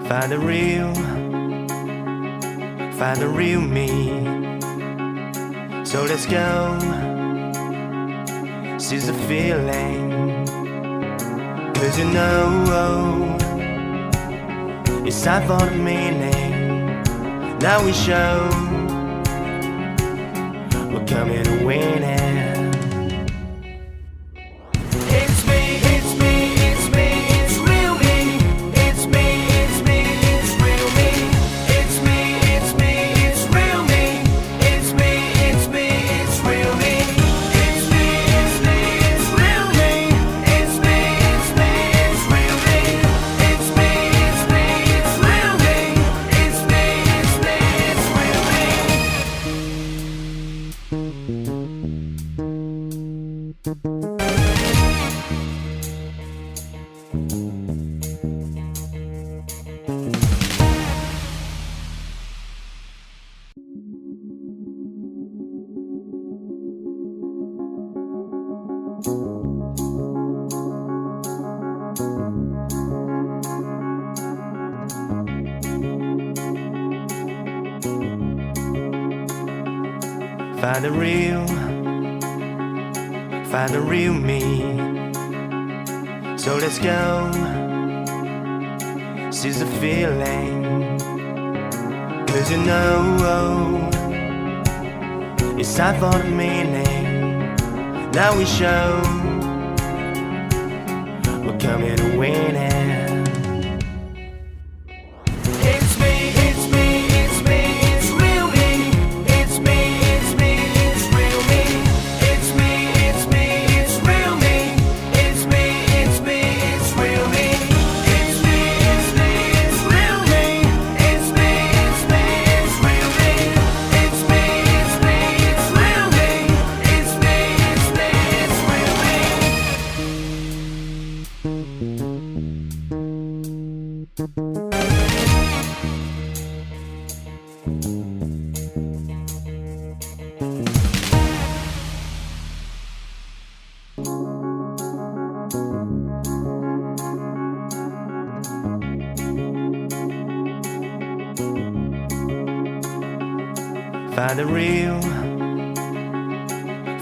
Find the real me. So let's go, seize the feeling. 'Cause you know it's time for the meaning. Now we show we're coming to win it. Find the real me. So let's go, seize the feeling. 'Cause you know it's time for the meaning. Now we show we're coming to win it.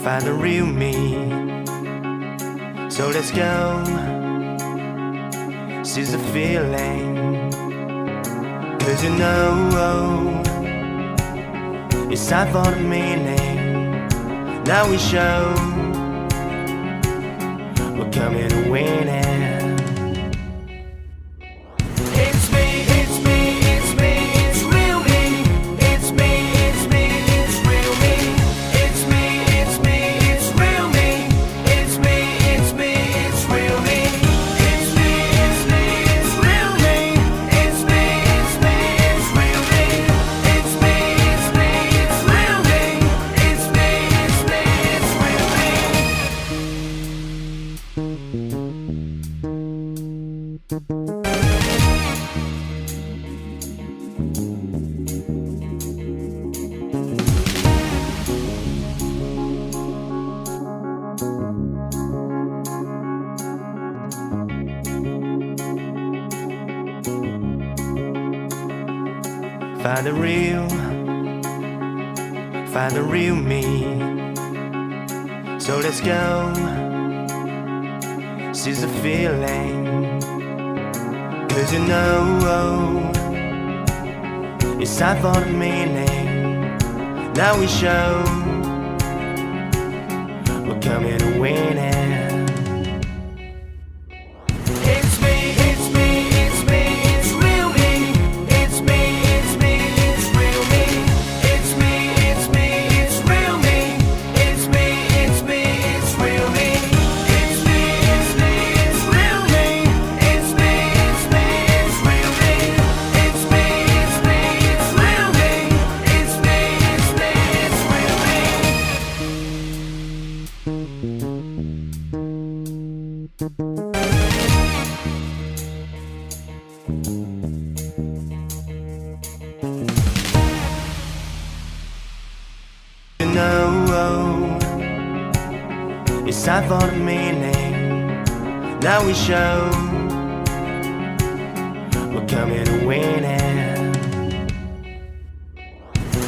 Find the real me. So let's go, seize the feeling. 'Cause you know it's time for the meaning. Now we show we're coming to win it. Find the real me. So let's go, seize the feeling. 'Cause you know it's time for the meaning. Now we show we're coming to win it. know it's time for the meaning. Now we show we're we're coming to win it.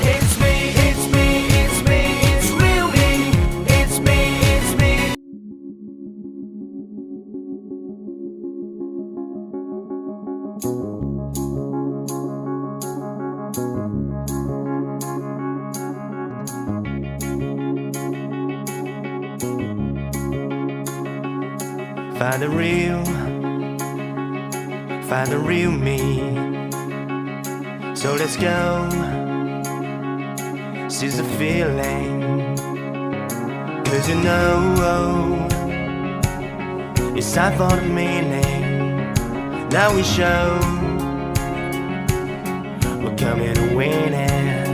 It's me, it's me, it's me, it's real me. It's me, it's me. Find the real me. So let's go, seize the feeling. 'Cause you know, it's time for the meaning. Now we show we're coming to win it.